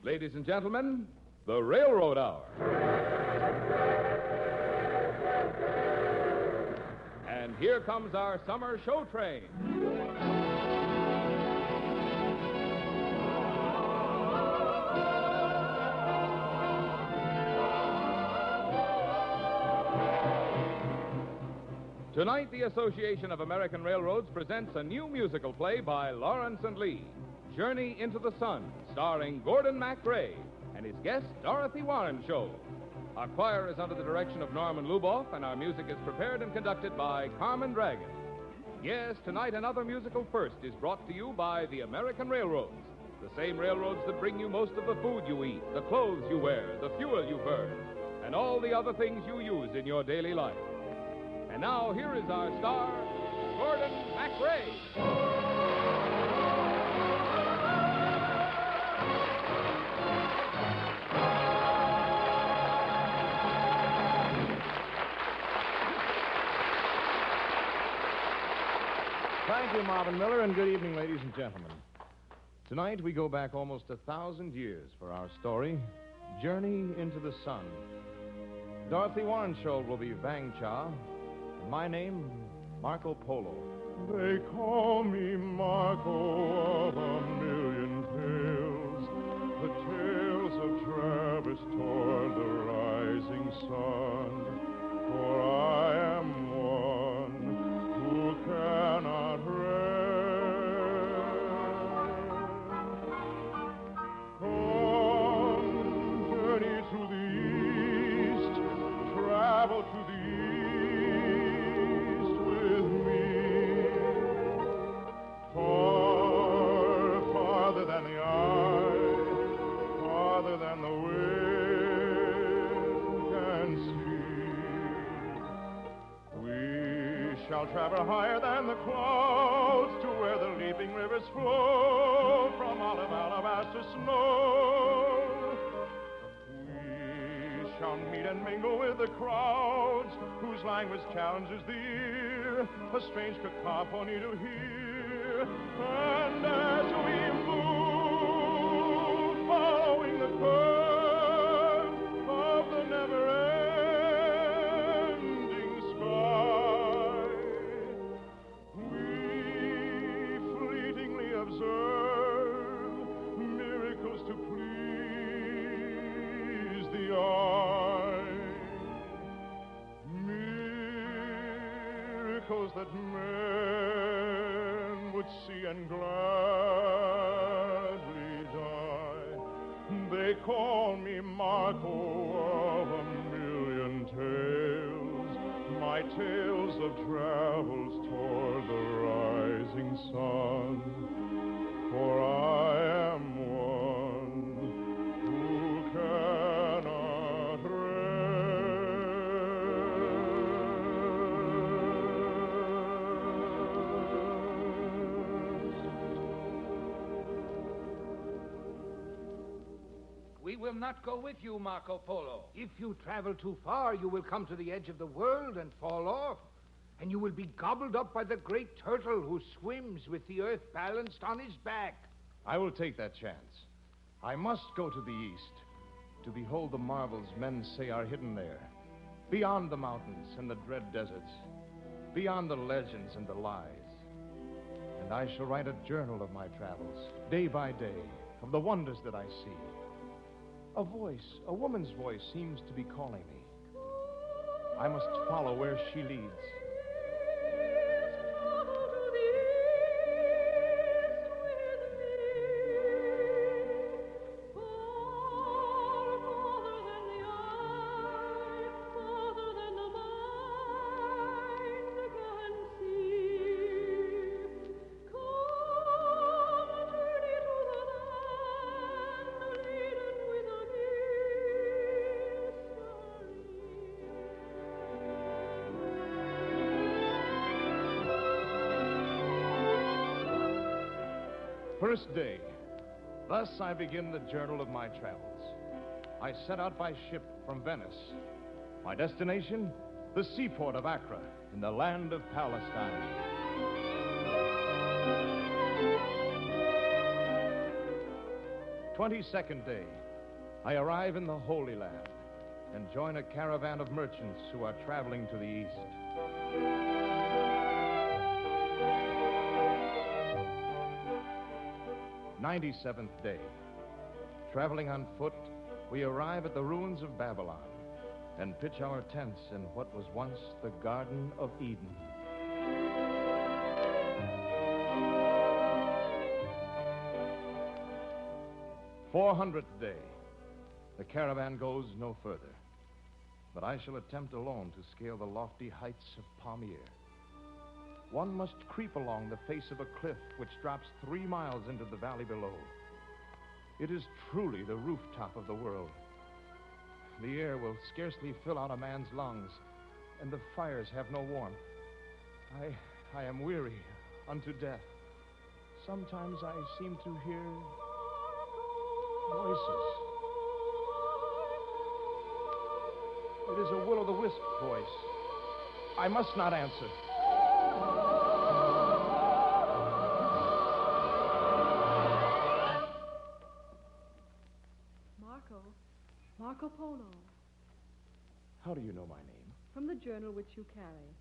Ladies and gentlemen, the Railroad Hour. And here comes our summer show train. Tonight, the Association of American Railroads presents a new musical play by Lawrence and Lee, Journey into the Sun, starring Gordon MacRae and his guest, Dorothy Warren Show. Our choir is under the direction of Norman Luboff, and our music is prepared and conducted by Carmen Dragon. Yes, tonight another musical first is brought to you by the American Railroads, the same railroads that bring you most of the food you eat, the clothes you wear, the fuel you burn, and all the other things you use in your daily life. And now, here is our star, Gordon MacRae. Thank you, Marvin Miller, and good evening, ladies and gentlemen. Tonight, we go back almost 1,000 years for our story, Journey into the Sun. Dorothy Warren Show will be Vang Cha. My name, Marco Polo. They call me Marco of a million tales, the tales of traverse toward the rising sun. For I am one who cannot rest. Come, journey to the east, travel to the farther than the eye, farther than the wind can see. We shall travel higher than the clouds to where the leaping rivers flow from olive alabaster snow. We shall meet and mingle with the crowds whose language challenges the ear, a strange cacophony to hear. And as we move, following the curve of the never-ending sky, we fleetingly observe miracles to please the eye, miracles that men would see and gladly die. They call me Marco of a million tales, my tales of travels toward the rising sun. For I am one who cannot rest. We will not go with you, Marco Polo. If you travel too far, you will come to the edge of the world and fall off. And you will be gobbled up by the great turtle who swims with the earth balanced on his back. I will take that chance. I must go to the east to behold the marvels men say are hidden there, beyond the mountains and the dread deserts, beyond the legends and the lies. And I shall write a journal of my travels, day by day, of the wonders that I see. A voice, a woman's voice, seems to be calling me. I must follow where she leads. First day. Thus I begin the journal of my travels. I set out by ship from Venice. My destination, the seaport of Accra, in the land of Palestine. 22nd day, I arrive in the Holy Land and join a caravan of merchants who are traveling to the east. 97th day. Traveling on foot, we arrive at the ruins of Babylon and pitch our tents in what was once the Garden of Eden. "400th day. The caravan goes no further, but I shall attempt alone to scale the lofty heights of Palmyre. One must creep along the face of a cliff which drops 3 miles into the valley below. It is truly the rooftop of the world. The air will scarcely fill out a man's lungs, and the fires have no warmth. I am weary unto death. Sometimes I seem to hear voices. It is a will-o'-the-wisp voice. I must not answer. Marco Polo. How do you know my name? From the journal which you carry.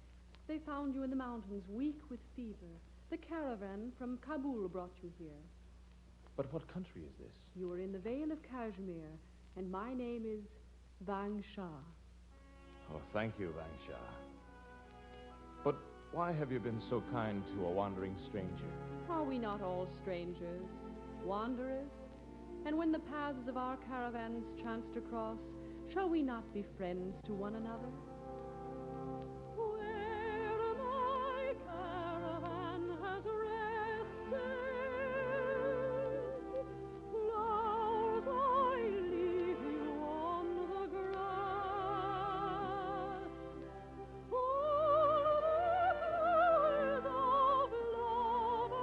They found you in the mountains, weak with fever. The caravan from Kabul brought you here. But what country is this? You are in the Vale of Kashmir, and my name is Vang Shah. Oh, thank you, Vang Shah. But why have you been so kind to a wandering stranger? Are we not all strangers, wanderers? And when the paths of our caravans chance to cross, shall we not be friends to one another? Where my caravan has rested, flowers I leave you on the grass. All the flowers of love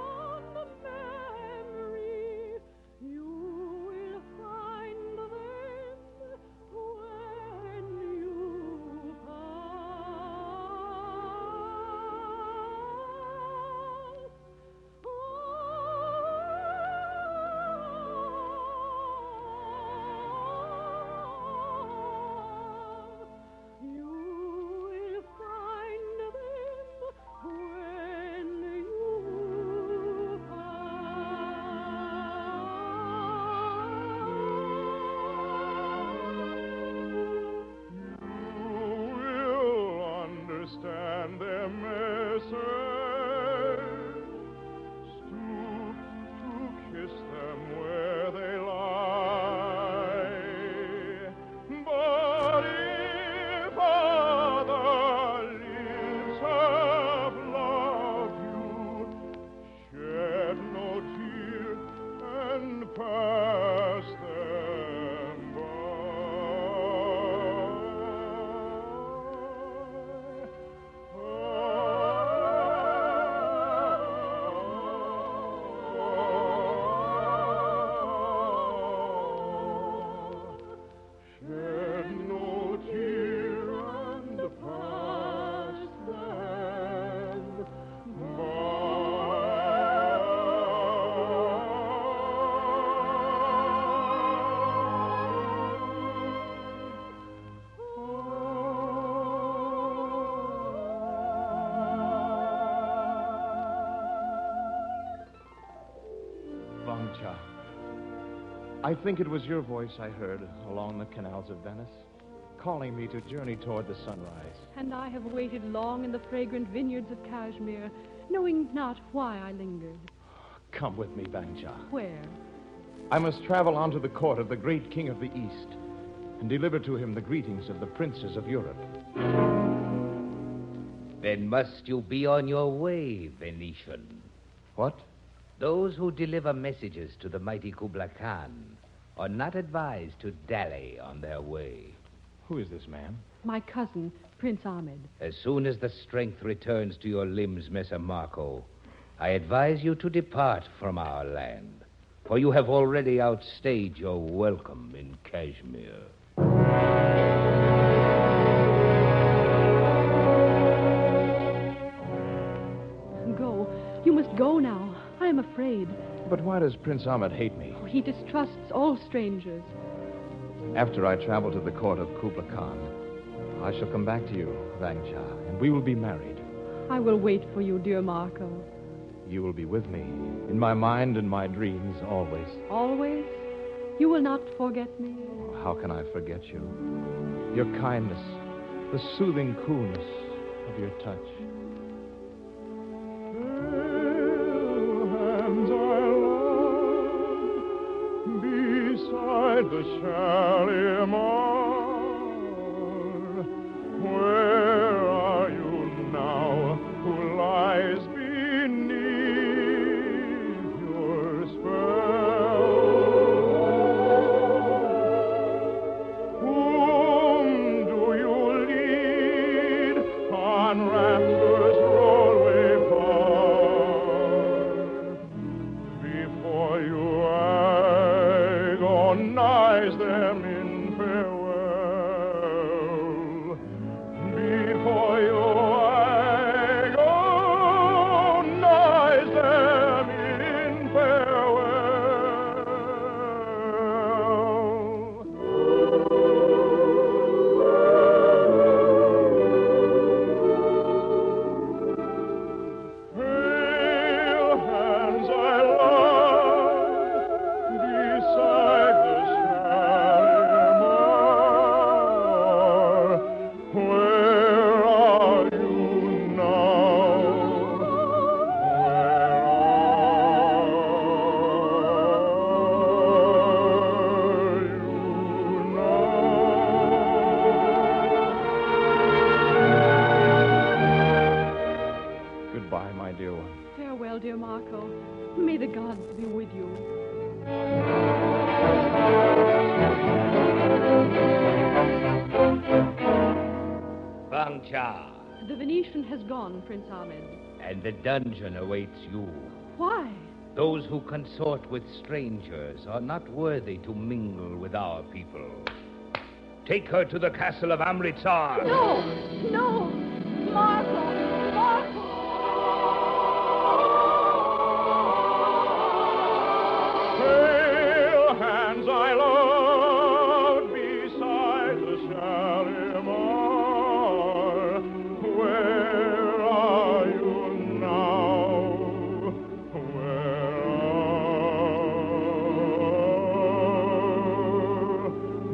and memory, you will find them when you pass. You will find them when you You will understand their message. Stoop to kiss them where they lie. But if other lips have loved you, shed no tear and pass them Shed no tear and pass them Vang Shah, I think it was your voice I heard along the canals of Venice, calling me to journey toward the sunrise. And I have waited long in the fragrant vineyards of Kashmir, knowing not why I lingered. Come with me, Vang Shah. Where? I must travel on to the court of the great king of the East and deliver to him the greetings of the princes of Europe. Then must you be on your way, Venetian. What? Those who deliver messages to the mighty Kublai Khan are not advised to dally on their way. Who is this man? My cousin, Prince Ahmed. As soon as the strength returns to your limbs, Messer Marco, I advise you to depart from our land, for you have already outstayed your welcome in Kashmir. Go. You must go now. I am afraid. But why does Prince Ahmed hate me? Oh, he distrusts all strangers. After I travel to the court of Kubla Khan, I shall come back to you, Vangcha, and we will be married. I will wait for you, dear Marco. You will be with me, in my mind and my dreams, always. Always? You will not forget me? Oh, how can I forget you? Your kindness, the soothing coolness of your touch. Beside the Shalimar, where are you now? Who lies beneath your spell? Whom do you lead on rapture's rollway far? Before you agonize them in farewell. Before you agonize them in farewell. Pale hands I love beside the Shalimar. Where are you now? Goodbye, my dear one. Farewell, dear Marco. May the gods be with you. Vangcha, The Venetian has gone, Prince Ahmed. and the dungeon awaits you. Why? Those who consort with strangers are not worthy to mingle with our people. Take her to the castle of Amritsar. No! No! Marco! Marco! Pale hands I loved beside the Shalimar. Where are you now? Where are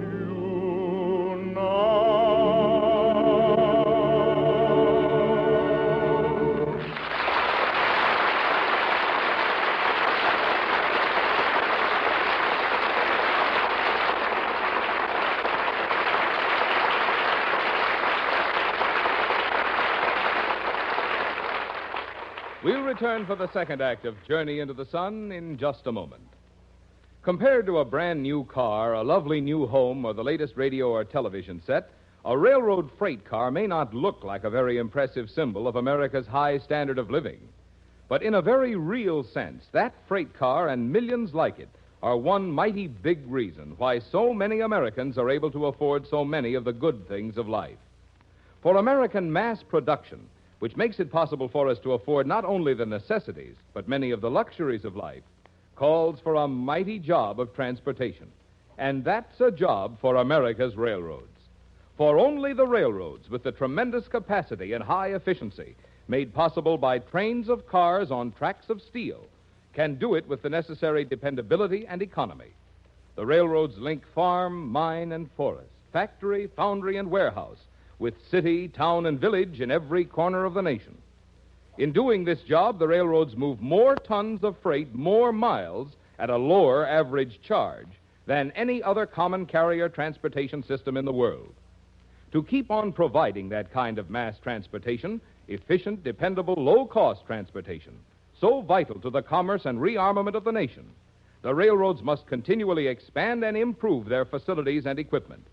you now? We'll return for the second act of Journey into the Sun in just a moment. Compared to a brand new car, a lovely new home, or the latest radio or television set, a railroad freight car may not look like a very impressive symbol of America's high standard of living. But in a very real sense, that freight car and millions like it are one mighty big reason why so many Americans are able to afford so many of the good things of life. For American mass production, which makes it possible for us to afford not only the necessities, but many of the luxuries of life, calls for a mighty job of transportation. And that's a job for America's railroads. For only the railroads, with the tremendous capacity and high efficiency made possible by trains of cars on tracks of steel, can do it with the necessary dependability and economy. The railroads link farm, mine, and forest, factory, foundry, and warehouse, with city, town, and village in every corner of the nation. In doing this job, the railroads move more tons of freight, more miles, at a lower average charge than any other common carrier transportation system in the world. To keep on providing that kind of mass transportation, efficient, dependable, low-cost transportation, so vital to the commerce and rearmament of the nation, the railroads must continually expand and improve their facilities and equipment.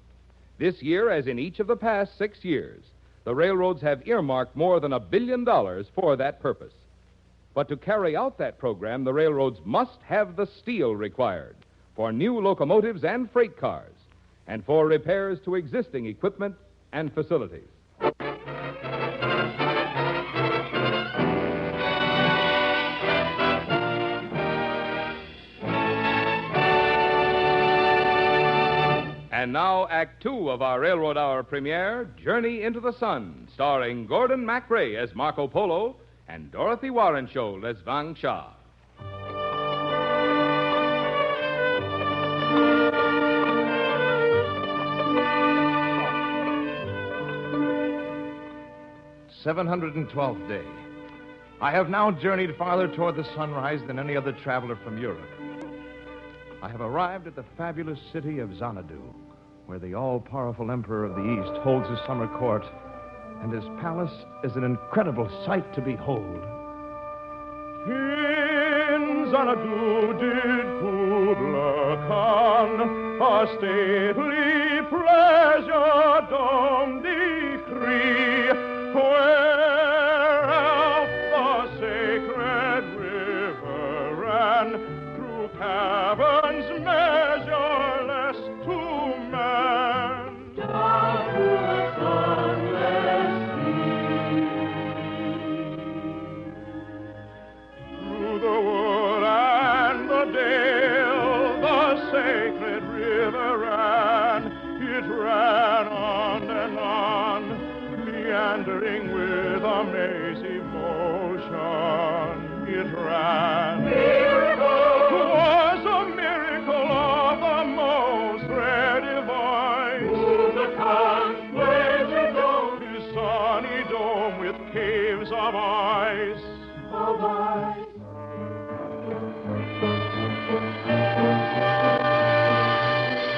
This year, as in each of the past 6 years, the railroads have earmarked more than $1 billion for that purpose. But to carry out that program, the railroads must have the steel required for new locomotives and freight cars, and for repairs to existing equipment and facilities. now, Act Two of our Railroad Hour premiere, Journey into the Sun, starring Gordon MacRae as Marco Polo and Dorothy Warrenshold as Wang Sha. "712th day. I have now journeyed farther toward the sunrise than any other traveler from Europe. I have arrived at the fabulous city of Xanadu, where the all-powerful emperor of the East holds his summer court, and his palace is an incredible sight to behold. In Xanadu did Kubla Khan a stately pleasure dome decree, whereof the sacred river ran through caverns measureless to man. Down to the sunless sea. Through the wood and the dale, the sacred river ran. It ran on and on, meandering with amazing motion. It ran. Miracle! 'Twas a miracle of the most rare divine. Kubla Khan's splendid dome, his sunny dome with caves of ice. Of ice.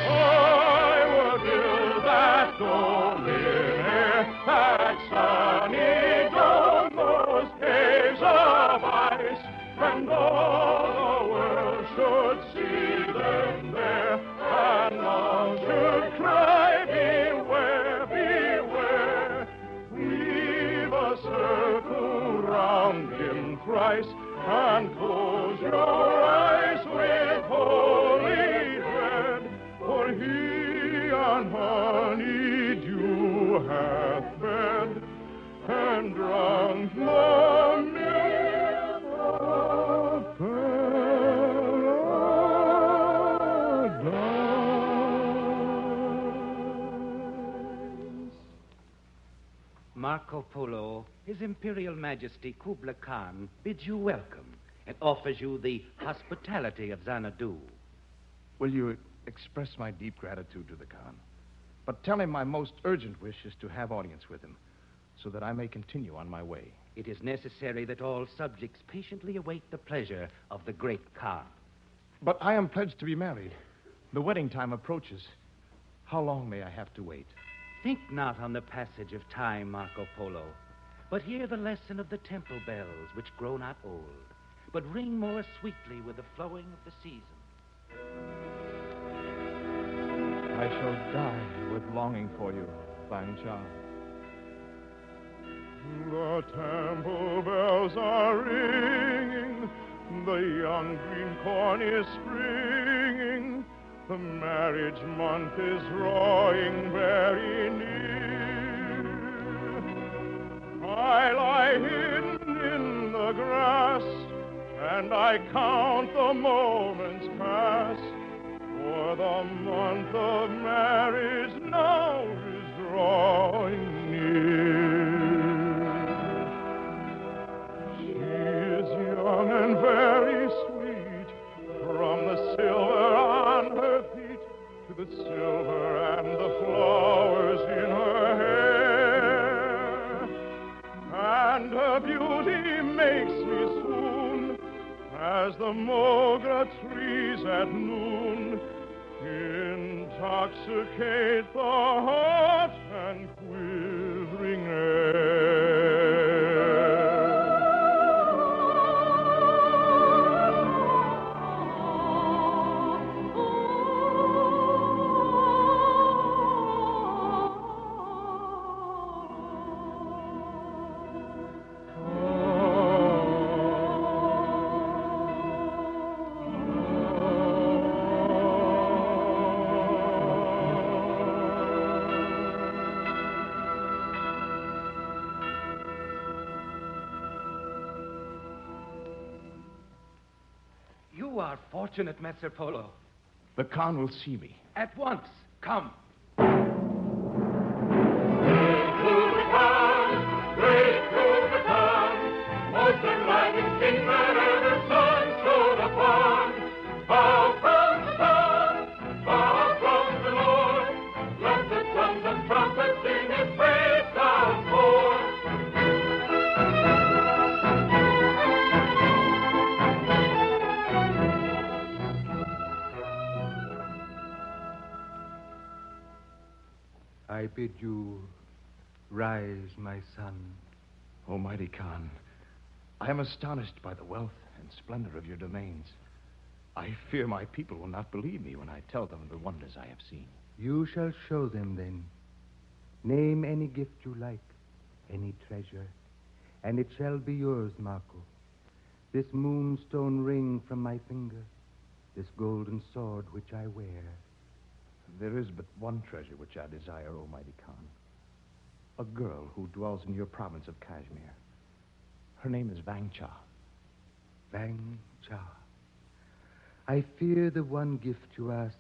I will build that dome in air, that sunny dome, those caves of ice, and all the world should see them there, and all should cry, beware, beware. Weave a circle round him thrice, and close your eyes with holy dread, for he on honey dew hath fed, and drunk the milk of paradise. Marco Polo, His Imperial Majesty Kubla Khan bids you welcome and offers you the hospitality of Xanadu. Will you express my deep gratitude to the Khan? But tell him my most urgent wish is to have audience with him, so that I may continue on my way. It is necessary that all subjects patiently await the pleasure of the great Khan. But I am pledged to be married. The wedding time approaches. How long may I have to wait? Think not on the passage of time, Marco Polo, but hear the lesson of the temple bells, which grow not old, but ring more sweetly with the flowing of the season. I shall die with longing for you, Wang Sha. The temple bells are ringing, the young green corn is springing, the marriage month is drawing very near. I lie hidden in the grass, and I count the moments pass, for the month of marriage now is drawing near. She is young and very sweet, from the silver on her feet to the silver and the flowers in her hair. And her beauty makes me swoon as the mogra trees at noon intoxicate the hot and quivering air. You are fortunate, Messer Polo. The Khan will see me. At once. Come. I bid you rise, my son. Almighty Khan, I am astonished by the wealth and splendor of your domains. I fear my people will not believe me when I tell them the wonders I have seen. You shall show them then. Name any gift you like, any treasure, and it shall be yours, Marco. This moonstone ring from my finger, this golden sword which I wear. There is but one treasure which I desire, Almighty Khan. A girl who dwells in your province of Kashmir. Her name is Vang Cha. Vang Cha. I fear the one gift you ask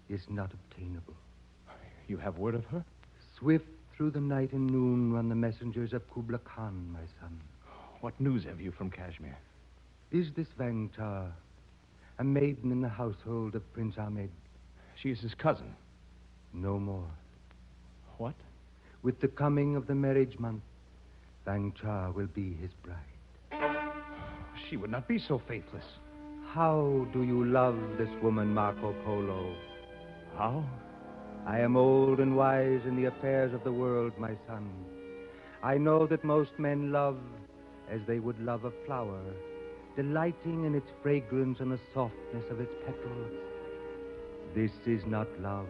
is not obtainable. You have word of her? Swift through the night and noon run the messengers of Kubla Khan, my son. What news have you from Kashmir? Is this Vang Cha a maiden in the household of Prince Ahmed? She is his cousin. No more. What? With the coming of the marriage month, Vang Cha will be his bride. She would not be so faithless. How do you love this woman, Marco Polo? How? I am old and wise in the affairs of the world, my son. I know that most men love as they would love a flower, delighting in its fragrance and the softness of its petals. This is not love,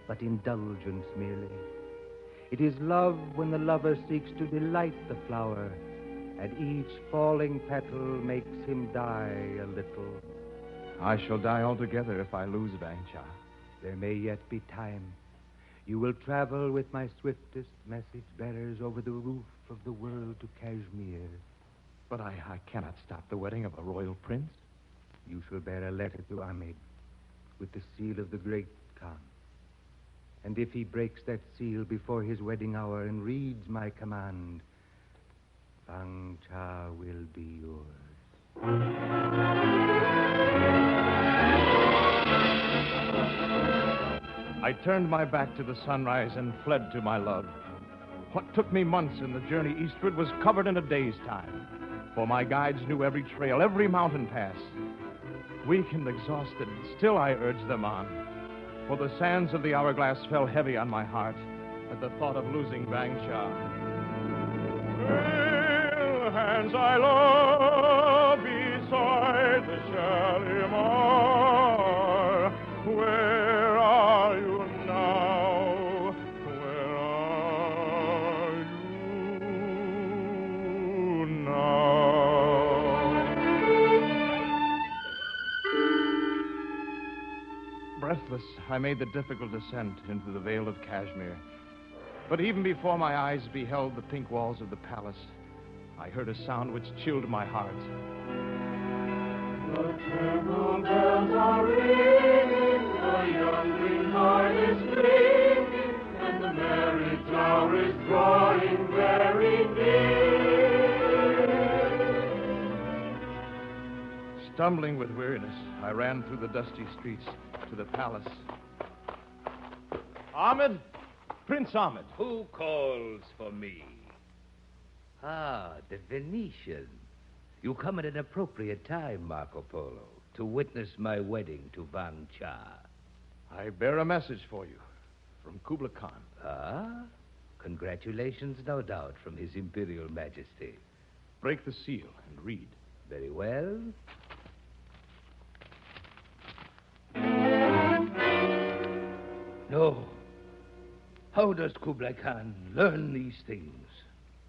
but indulgence merely. It is love when the lover seeks to delight the flower, and each falling petal makes him die a little. I shall die altogether if I lose Vang Cha. There may yet be time. You will travel with my swiftest message bearers over the roof of the world to Kashmir. But I cannot stop the wedding of a royal prince. You shall bear a letter to Ahmed with the seal of the great Khan. And if he breaks that seal before his wedding hour and reads my command, Vang Cha will be yours. I turned my back to the sunrise and fled to my love. What took me months in the journey eastward was covered in a day's time, for my guides knew every trail, every mountain pass. Weak and exhausted, still I urged them on, for the sands of the hourglass fell heavy on my heart at the thought of losing Vang Cha. Pale hands I love beside the Shalimar. Where are you now? Where are you now? Breathless, I made the difficult ascent into the Vale of Kashmir. But even before my eyes beheld the pink walls of the palace, I heard a sound which chilled my heart. The temple bells are ringing, the young green heart is singing, and the merry tower is drawing very near. Stumbling with weariness, I ran through the dusty streets to the palace. Ahmed! Prince Ahmed! Who calls for me? Ah, the Venetian. You come at an appropriate time, Marco Polo, to witness my wedding to Vang Cha. I bear a message for you from Kubla Khan. Ah? Congratulations, no doubt, from His Imperial Majesty. Break the seal and read. Very well. No. How does Kublai Khan learn these things?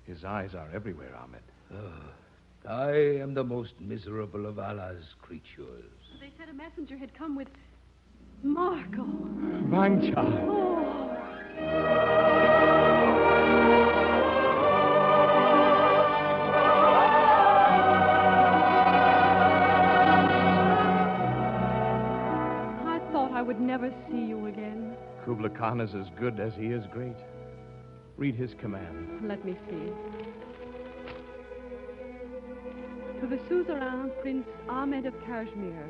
His eyes are everywhere, Ahmed. I am the most miserable of Allah's creatures. They said a messenger had come with Marco. Vang Cha. Oh. I thought I would never see you again. Kubla Khan is as good as he is great. Read his command. Let me see. To the suzerain Prince Ahmed of Kashmir,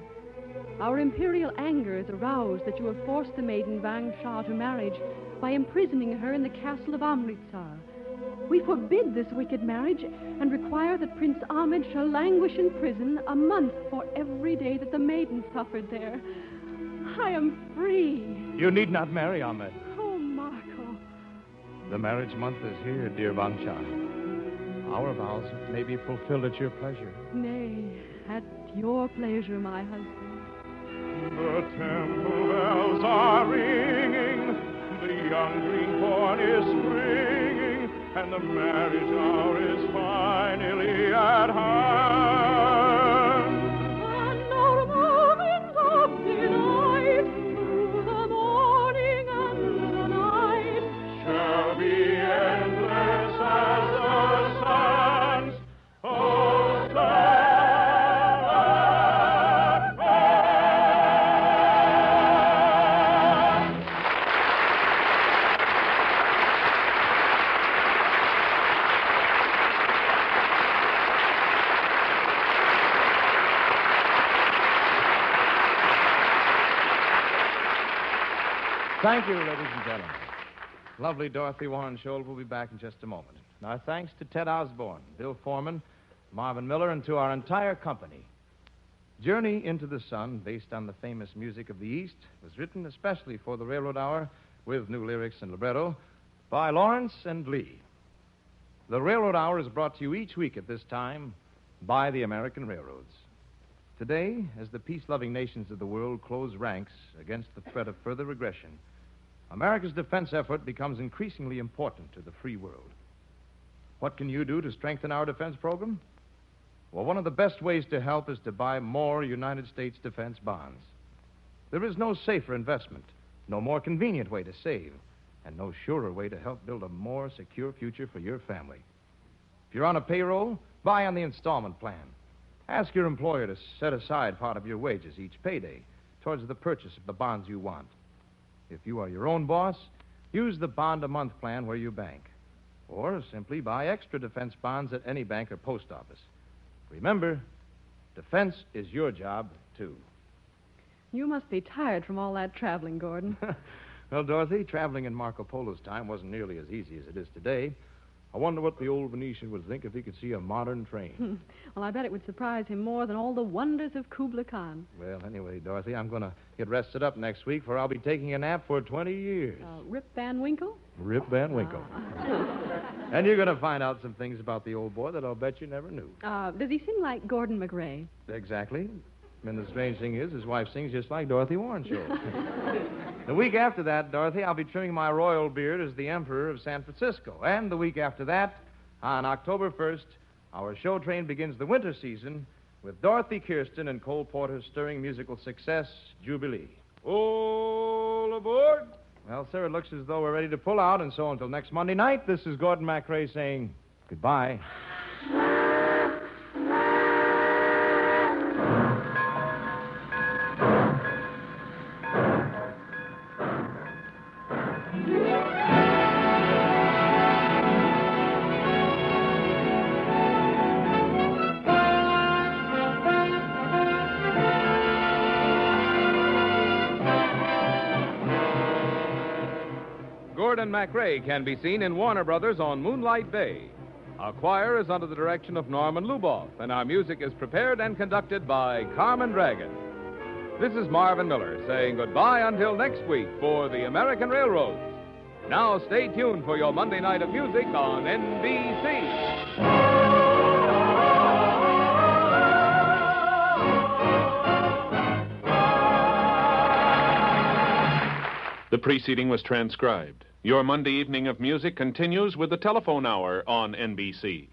our imperial anger is aroused that you have forced the maiden Vang Cha to marriage by imprisoning her in the castle of Amritsar. We forbid this wicked marriage and require that Prince Ahmed shall languish in prison a month for every day that the maiden suffered there. I am free. You need not marry, Ahmed. Oh, Marco, The marriage month is here, dear Bansha. Our vows may be fulfilled at your pleasure. Nay, at your pleasure, my husband. The temple bells are ringing, the young green corn is springing, and the marriage hour is finally at hand. And our moments of delight through the morning and the night Shall be endless as the sands. Oh, stand. Thank you, ladies and gentlemen. Lovely Dorothy Warren Scholl will be back in just a moment. Our thanks to Ted Osborne, Bill Foreman, Marvin Miller, and to our entire company. Journey into the Sun, based on the famous music of the East, was written especially for the Railroad Hour, with new lyrics and libretto, by Lawrence and Lee. The Railroad Hour is brought to you each week at this time by the American Railroads. Today, as the peace-loving nations of the world close ranks against the threat of further aggression, America's defense effort becomes increasingly important to the free world. What can you do to strengthen our defense program? Well, one of the best ways to help is to buy more United States defense bonds. There is no safer investment, no more convenient way to save, and no surer way to help build a more secure future for your family. If you're on a payroll, buy on the installment plan. Ask your employer to set aside part of your wages each payday towards the purchase of the bonds you want. If you are your own boss, use the bond-a-month plan where you bank. Or simply buy extra defense bonds at any bank or post office. Remember, defense is your job, too. You must be tired from all that traveling, Gordon. Well, Dorothy, traveling in Marco Polo's time wasn't nearly as easy as it is today. I wonder what the old Venetian would think if he could see a modern train. Well, I bet it would surprise him more than all the wonders of Kubla Khan. Well, anyway, Dorothy, I'm going to get rested up next week, for I'll be taking a nap for 20 years. Rip Van Winkle? Rip Van Winkle. And you're going to find out some things about the old boy that I'll bet you never knew. Does he sing like Gordon MacRae? Exactly. And the strange thing is, his wife sings just like Dorothy Warren Scholl. The week after that, Dorothy, I'll be trimming my royal beard as the Emperor of San Francisco. And the week after that, on October 1st, our show train begins the winter season with Dorothy Kirsten and Cole Porter's stirring musical success, Jubilee. All aboard! Well, sir, it looks as though we're ready to pull out, and so until next Monday night, this is Gordon MacRae saying goodbye. Gordon MacRae can be seen in Warner Brothers on Moonlight Bay. Our choir is under the direction of Norman Luboff, and our music is prepared and conducted by Carmen Dragon. This is Marvin Miller saying goodbye until next week for the American Railroads. Now stay tuned for your Monday night of music on NBC. The preceding was transcribed. Your Monday evening of music continues with the telephone hour on NBC.